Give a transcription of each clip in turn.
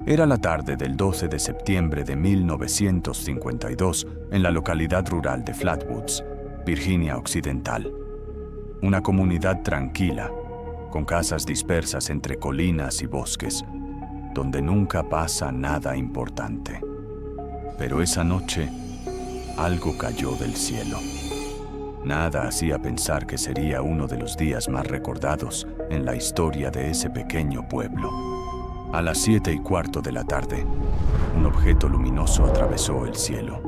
Era la tarde del 12 de septiembre de 1952 en la localidad rural de Flatwoods, Virginia Occidental. Una comunidad tranquila, con casas dispersas entre colinas y bosques, donde nunca pasa nada importante. Pero esa noche, algo cayó del cielo. Nada hacía pensar que sería uno de los días más recordados en la historia de ese pequeño pueblo. A las 7:15 de la tarde, un objeto luminoso atravesó el cielo.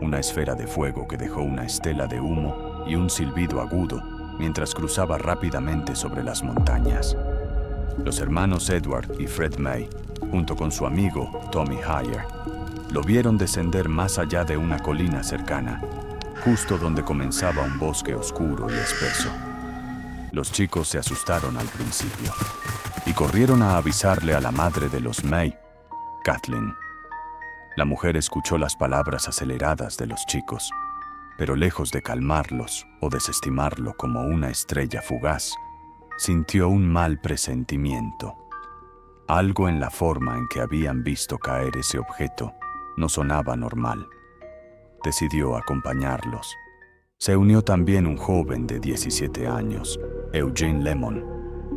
Una esfera de fuego que dejó una estela de humo y un silbido agudo mientras cruzaba rápidamente sobre las montañas. Los hermanos Edward y Fred May, junto con su amigo Tommy Hyer, lo vieron descender más allá de una colina cercana, justo donde comenzaba un bosque oscuro y espeso. Los chicos se asustaron al principio y corrieron a avisarle a la madre de los May, Kathleen. La mujer escuchó las palabras aceleradas de los chicos, pero lejos de calmarlos o desestimarlo como una estrella fugaz, sintió un mal presentimiento. Algo en la forma en que habían visto caer ese objeto no sonaba normal. Decidió acompañarlos. Se unió también un joven de 17 años, Eugene Lemon,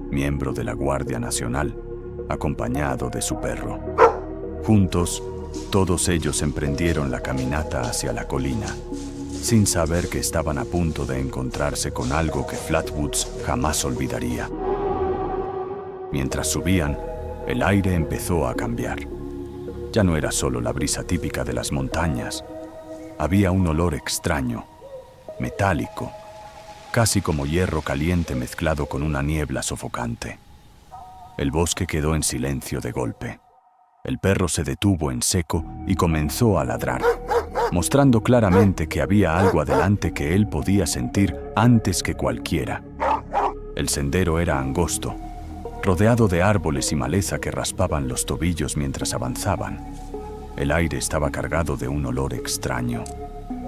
miembro de la Guardia Nacional, acompañado de su perro. Juntos, todos ellos emprendieron la caminata hacia la colina, sin saber que estaban a punto de encontrarse con algo que Flatwoods jamás olvidaría. Mientras subían, el aire empezó a cambiar. Ya no era solo la brisa típica de las montañas. Había un olor extraño, metálico, casi como hierro caliente mezclado con una niebla sofocante. El bosque quedó en silencio de golpe. El perro se detuvo en seco y comenzó a ladrar, mostrando claramente que había algo adelante que él podía sentir antes que cualquiera. El sendero era angosto, rodeado de árboles y maleza que raspaban los tobillos mientras avanzaban. El aire estaba cargado de un olor extraño,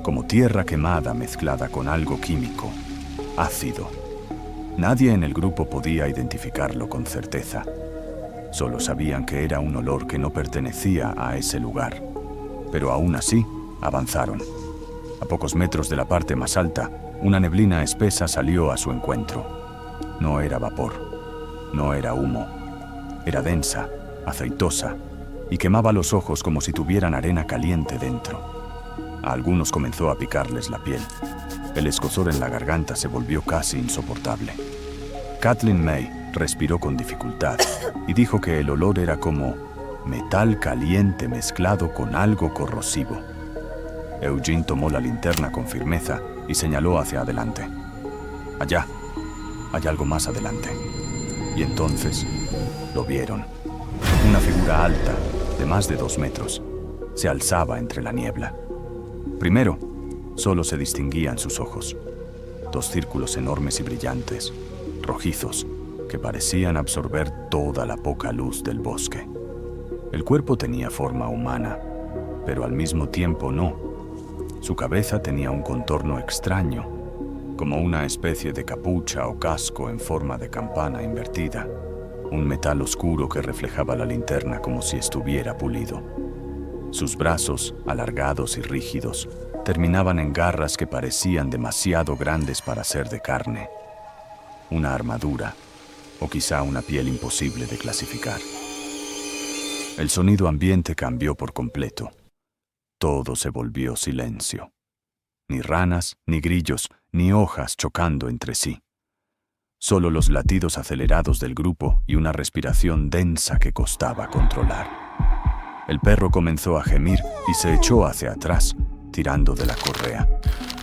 como tierra quemada mezclada con algo químico, ácido. Nadie en el grupo podía identificarlo con certeza. Solo sabían que era un olor que no pertenecía a ese lugar. Pero aún así, avanzaron. A pocos metros de la parte más alta, una neblina espesa salió a su encuentro. No era vapor, no era humo. Era densa, aceitosa, y quemaba los ojos como si tuvieran arena caliente dentro. A algunos comenzó a picarles la piel. El escozor en la garganta se volvió casi insoportable. Kathleen May respiró con dificultad y dijo que el olor era como metal caliente mezclado con algo corrosivo. Eugene tomó la linterna con firmeza y señaló hacia adelante. Allá, hay algo más adelante. Y entonces lo vieron. Una figura alta, de más de 2 metros, se alzaba entre la niebla. Primero, solo se distinguían sus ojos. 2 círculos enormes y brillantes, rojizos, que parecían absorber toda la poca luz del bosque. El cuerpo tenía forma humana, pero al mismo tiempo no. Su cabeza tenía un contorno extraño, como una especie de capucha o casco en forma de campana invertida, un metal oscuro que reflejaba la linterna como si estuviera pulido. Sus brazos, alargados y rígidos, terminaban en garras que parecían demasiado grandes para ser de carne. Una armadura, o quizá una piel imposible de clasificar. El sonido ambiente cambió por completo. Todo se volvió silencio. Ni ranas, ni grillos, ni hojas chocando entre sí. Solo los latidos acelerados del grupo y una respiración densa que costaba controlar. El perro comenzó a gemir y se echó hacia atrás, tirando de la correa,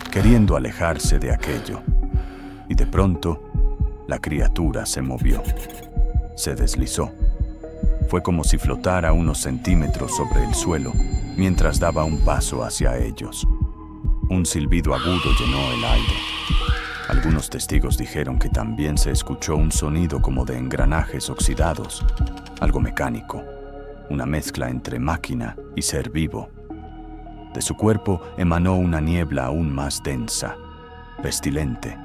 queriendo alejarse de aquello. Y de pronto, la criatura se movió. Se deslizó. Fue como si flotara unos centímetros sobre el suelo mientras daba un paso hacia ellos. Un silbido agudo llenó el aire. Algunos testigos dijeron que también se escuchó un sonido como de engranajes oxidados, algo mecánico, una mezcla entre máquina y ser vivo. De su cuerpo emanó una niebla aún más densa, pestilente,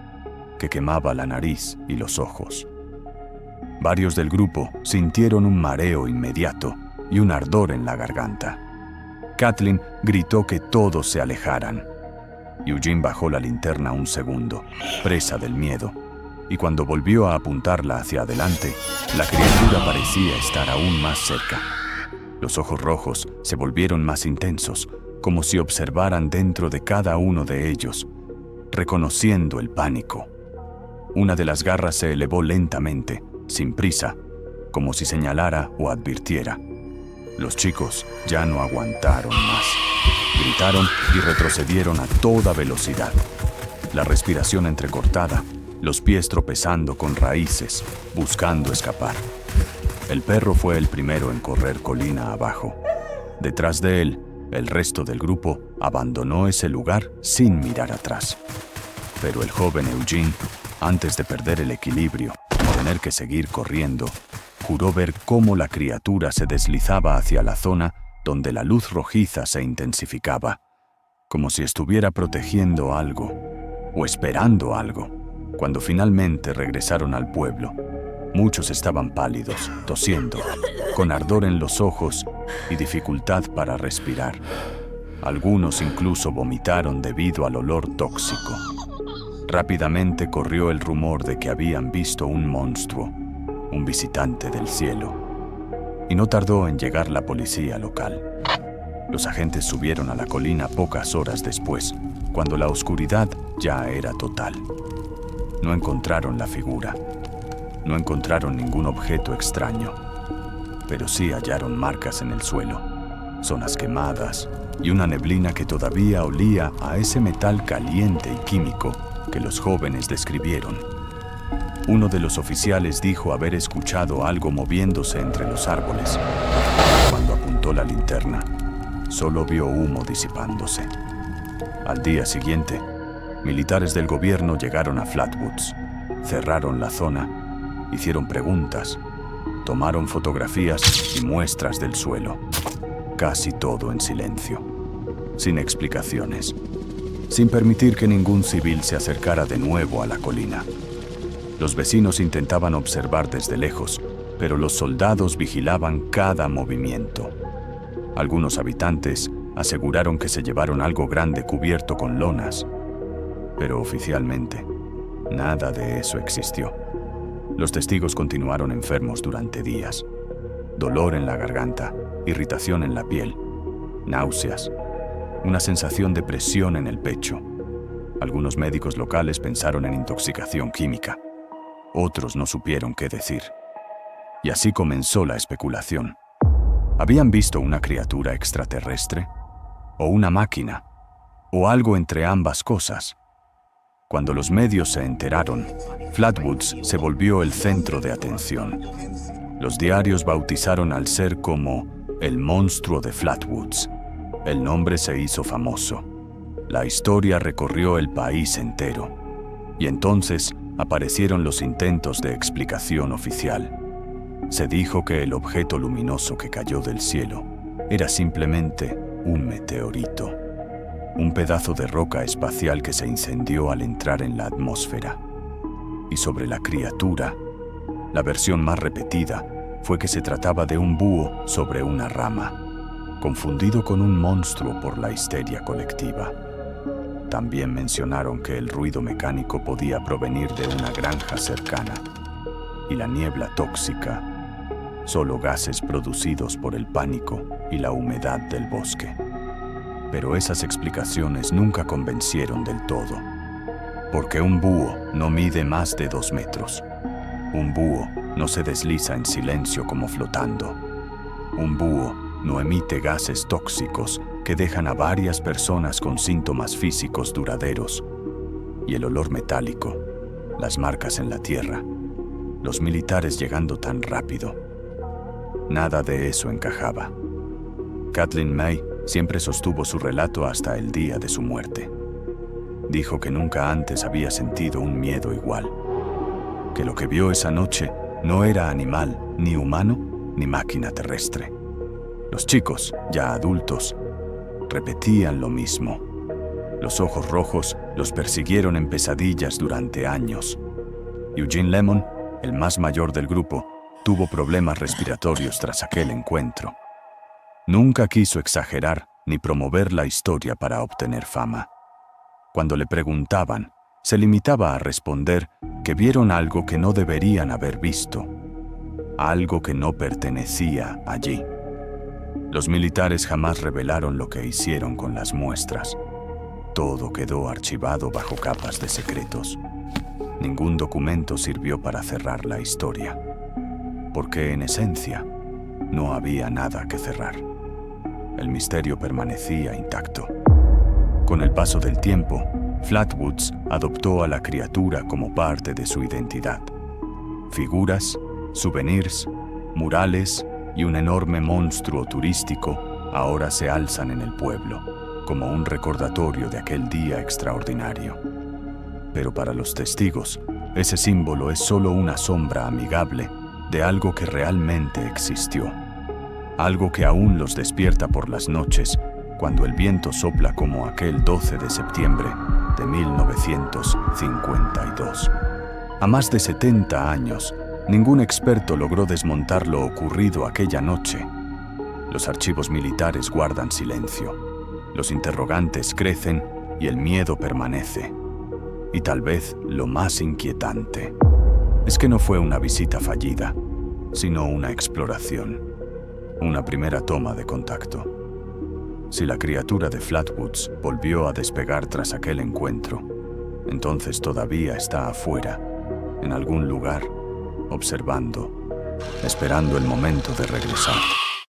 que quemaba la nariz y los ojos. Varios del grupo sintieron un mareo inmediato y un ardor en la garganta. Kathleen gritó que todos se alejaran. Eugene bajó la linterna un segundo, presa del miedo, y cuando volvió a apuntarla hacia adelante, la criatura parecía estar aún más cerca. Los ojos rojos se volvieron más intensos, como si observaran dentro de cada uno de ellos, reconociendo el pánico. Una de las garras se elevó lentamente, sin prisa, como si señalara o advirtiera. Los chicos ya no aguantaron más. Gritaron y retrocedieron a toda velocidad. La respiración entrecortada, los pies tropezando con raíces, buscando escapar. El perro fue el primero en correr colina abajo. Detrás de él, el resto del grupo abandonó ese lugar sin mirar atrás. Pero el joven Eugene, antes de perder el equilibrio y tener que seguir corriendo, juró ver cómo la criatura se deslizaba hacia la zona donde la luz rojiza se intensificaba, como si estuviera protegiendo algo o esperando algo. Cuando finalmente regresaron al pueblo, muchos estaban pálidos, tosiendo, con ardor en los ojos y dificultad para respirar. Algunos incluso vomitaron debido al olor tóxico. Rápidamente corrió el rumor de que habían visto un monstruo, un visitante del cielo. Y no tardó en llegar la policía local. Los agentes subieron a la colina pocas horas después, cuando la oscuridad ya era total. No encontraron la figura. No encontraron ningún objeto extraño, pero sí hallaron marcas en el suelo, zonas quemadas y una neblina que todavía olía a ese metal caliente y químico que los jóvenes describieron. Uno de los oficiales dijo haber escuchado algo moviéndose entre los árboles. Cuando apuntó la linterna, solo vio humo disipándose. Al día siguiente, militares del gobierno llegaron a Flatwoods, cerraron la zona, hicieron preguntas, tomaron fotografías y muestras del suelo. Casi todo en silencio, sin explicaciones, sin permitir que ningún civil se acercara de nuevo a la colina. Los vecinos intentaban observar desde lejos, pero los soldados vigilaban cada movimiento. Algunos habitantes aseguraron que se llevaron algo grande cubierto con lonas, pero oficialmente, nada de eso existió. Los testigos continuaron enfermos durante días. Dolor en la garganta, irritación en la piel, náuseas, una sensación de presión en el pecho. Algunos médicos locales pensaron en intoxicación química. Otros no supieron qué decir. Y así comenzó la especulación. ¿Habían visto una criatura extraterrestre? ¿O una máquina? ¿O algo entre ambas cosas? Cuando los medios se enteraron, Flatwoods se volvió el centro de atención. Los diarios bautizaron al ser como el monstruo de Flatwoods. El nombre se hizo famoso. La historia recorrió el país entero. Y entonces aparecieron los intentos de explicación oficial. Se dijo que el objeto luminoso que cayó del cielo era simplemente un meteorito, un pedazo de roca espacial que se incendió al entrar en la atmósfera. Y sobre la criatura, la versión más repetida fue que se trataba de un búho sobre una rama, confundido con un monstruo por la histeria colectiva. También mencionaron que el ruido mecánico podía provenir de una granja cercana y la niebla tóxica, solo gases producidos por el pánico y la humedad del bosque. Pero esas explicaciones nunca convencieron del todo, porque un búho no mide más de 2 metros. Un búho no se desliza en silencio como flotando. Un búho no emite gases tóxicos que dejan a varias personas con síntomas físicos duraderos. Y el olor metálico, las marcas en la tierra, los militares llegando tan rápido. Nada de eso encajaba. Kathleen May siempre sostuvo su relato hasta el día de su muerte. Dijo que nunca antes había sentido un miedo igual, que lo que vio esa noche no era animal, ni humano, ni máquina terrestre. Los chicos, ya adultos, repetían lo mismo. Los ojos rojos los persiguieron en pesadillas durante años. Eugene Lemon, el más mayor del grupo, tuvo problemas respiratorios tras aquel encuentro. Nunca quiso exagerar ni promover la historia para obtener fama. Cuando le preguntaban, se limitaba a responder que vieron algo que no deberían haber visto, algo que no pertenecía allí. Los militares jamás revelaron lo que hicieron con las muestras. Todo quedó archivado bajo capas de secretos. Ningún documento sirvió para cerrar la historia, porque en esencia no había nada que cerrar. El misterio permanecía intacto. Con el paso del tiempo, Flatwoods adoptó a la criatura como parte de su identidad. Figuras, souvenirs, murales y un enorme monstruo turístico ahora se alzan en el pueblo, como un recordatorio de aquel día extraordinario. Pero para los testigos, ese símbolo es solo una sombra amigable de algo que realmente existió. Algo que aún los despierta por las noches, cuando el viento sopla como aquel 12 de septiembre de 1952. A más de 70 años, ningún experto logró desmontar lo ocurrido aquella noche. Los archivos militares guardan silencio, los interrogantes crecen y el miedo permanece. Y tal vez lo más inquietante es que no fue una visita fallida, sino una exploración, una primera toma de contacto. Si la criatura de Flatwoods volvió a despegar tras aquel encuentro, entonces todavía está afuera, en algún lugar, observando, esperando el momento de regresar.